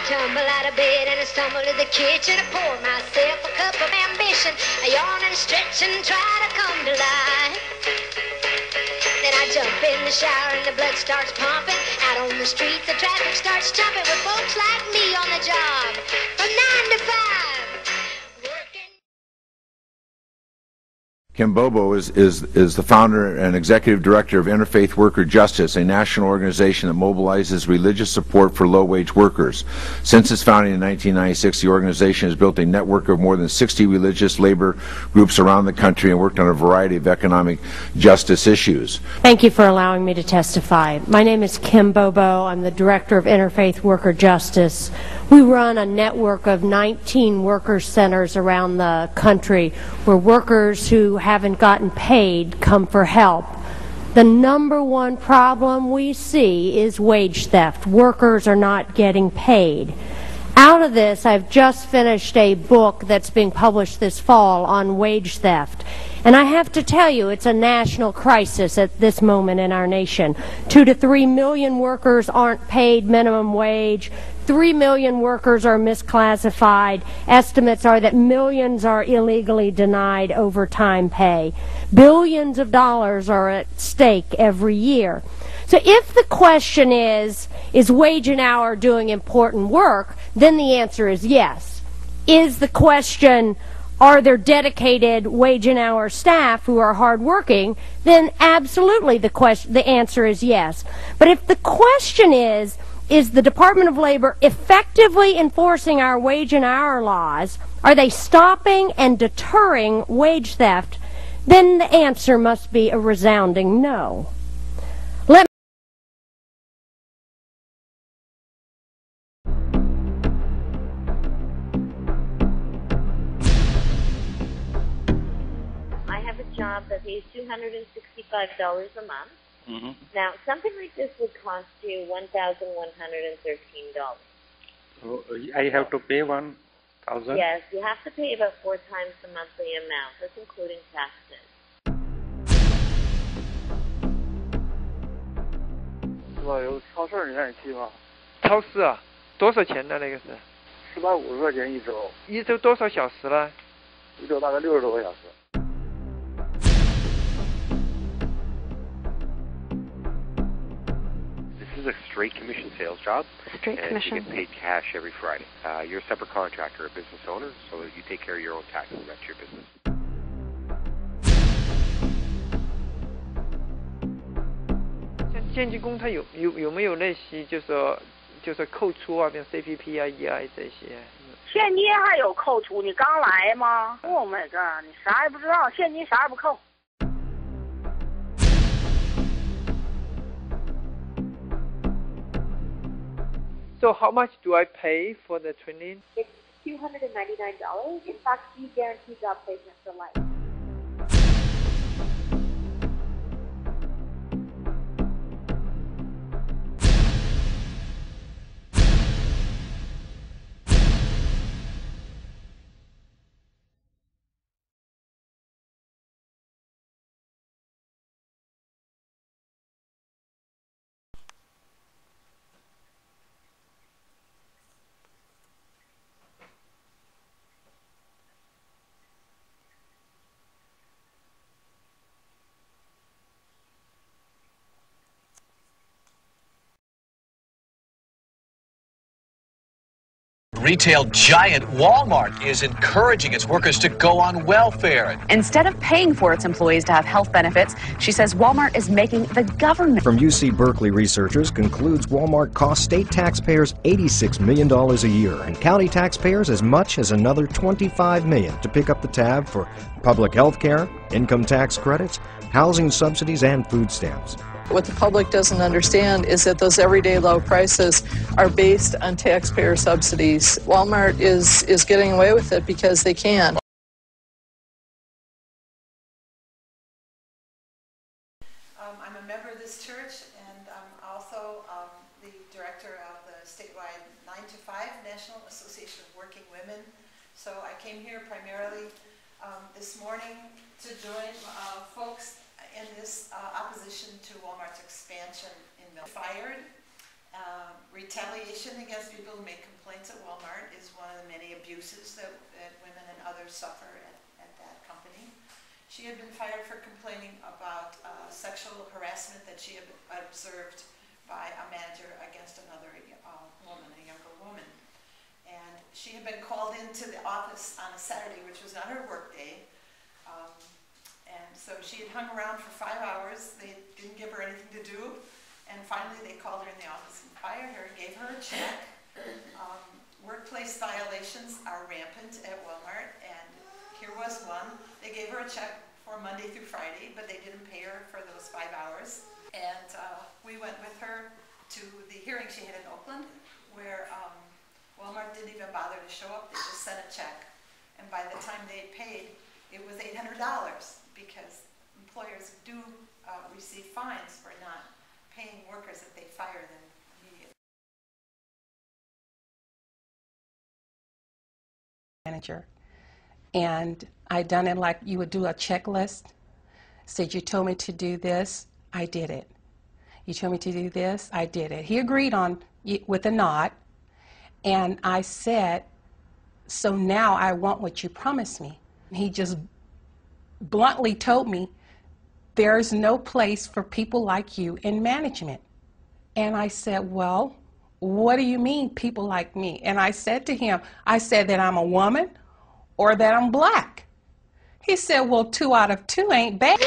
tumble out of bed and I stumble to the kitchen. I pour myself a cup of ambition. I yawn and stretch and try to come to life. Then I jump in the shower and the blood starts pumping. Out on the street the traffic starts jumping with folks like me on the job from 9 to 5. Kim Bobo is the founder and executive director of Interfaith Worker Justice, a national organization that mobilizes religious support for low-wage workers. Since its founding in 1996, the organization has built a network of more than 60 religious labor groups around the country and worked on a variety of economic justice issues. Thank you for allowing me to testify. My name is Kim Bobo. I'm the director of Interfaith Worker Justice. We run a network of 19 worker centers around the country where workers who haven't gotten paid come for help. The number one problem we see is wage theft. Workers are not getting paid. Out of this, I've just finished a book that's being published this fall on wage theft. And I have to tell you, it's a national crisis at this moment in our nation. 2 to 3 million workers aren't paid minimum wage. 3 million workers are misclassified. Estimates are that millions are illegally denied overtime pay. Billions of dollars are at stake every year. So if the question is wage and hour doing important work, then the answer is yes. Is the question, are there dedicated wage and hour staff who are hardworking? Then absolutely the answer is yes. But if the question is the Department of Labor effectively enforcing our wage and hour laws? Are they stopping and deterring wage theft? Then the answer must be a resounding no. I have a job that pays $265 a month. Mm-hmm. Now, something like this would cost you $1,113. So I have to pay 1,000? Yes, you have to pay about 4 times the monthly amount. That's including taxes. 是吧？有超市你愿意去吗？超市啊，多少钱呢？那个是450块钱一周。一周多少小时呢？一周大概60多个小时。This is a straight commission sales job. Straight and commission. You get paid cash every Friday. You're a separate contractor, a business owner, so you take care of your own taxes. That's your business. 像建基工，它有没有那些就是扣除啊，比如 CPP 啊、EI 这些？现金还有扣除？你刚来吗？我们这儿你啥也不知道，现金啥也不扣。 So how much do I pay for the training? It's $299. In fact, we guarantee job placement for life. Retail giant Walmart is encouraging its workers to go on welfare. Instead of paying for its employees to have health benefits, she says Walmart is making the government. From UC Berkeley researchers concludes Walmart costs state taxpayers $86 million a year and county taxpayers as much as another $25 million to pick up the tab for public health care, income tax credits, housing subsidies, and food stamps. What the public doesn't understand is that those everyday low prices are based on taxpayer subsidies. Walmart is getting away with it because they can. I'm a member of this church, and I'm also the director of the statewide 9 to 5 National Association of Working Women. So I came here primarily this morning to join folks in this opposition to Walmart's expansion in Mill. Fired, retaliation against people who make complaints at Walmart is one of the many abuses that women and others suffer at that company. She had been fired for complaining about sexual harassment that she had observed by a manager against another woman, a younger woman. And she had been called into the office on a Saturday, which was not her work day. And so she had hung around for 5 hours. They didn't give her anything to do. And finally they called her in the office and fired her, gave her a check. Workplace violations are rampant at Walmart, and here was one. They gave her a check for Monday through Friday, but they didn't pay her for those 5 hours. And we went with her to the hearing she had in Oakland, where Walmart didn't even bother to show up. They just sent a check. And by the time they paid, it was $800, because employers do receive fines for not paying workers if they fire them immediately. Manager. And I done it like you would do a checklist. Said, you told me to do this, I did it. You told me to do this, I did it. He agreed on with a nod, and I said, so now I want what you promised me. He just bluntly told me, there's no place for people like you in management. And I said, well, what do you mean people like me? And I said to him, I said that I'm a woman or that I'm black. He said, well, 2 out of 2 ain't bad.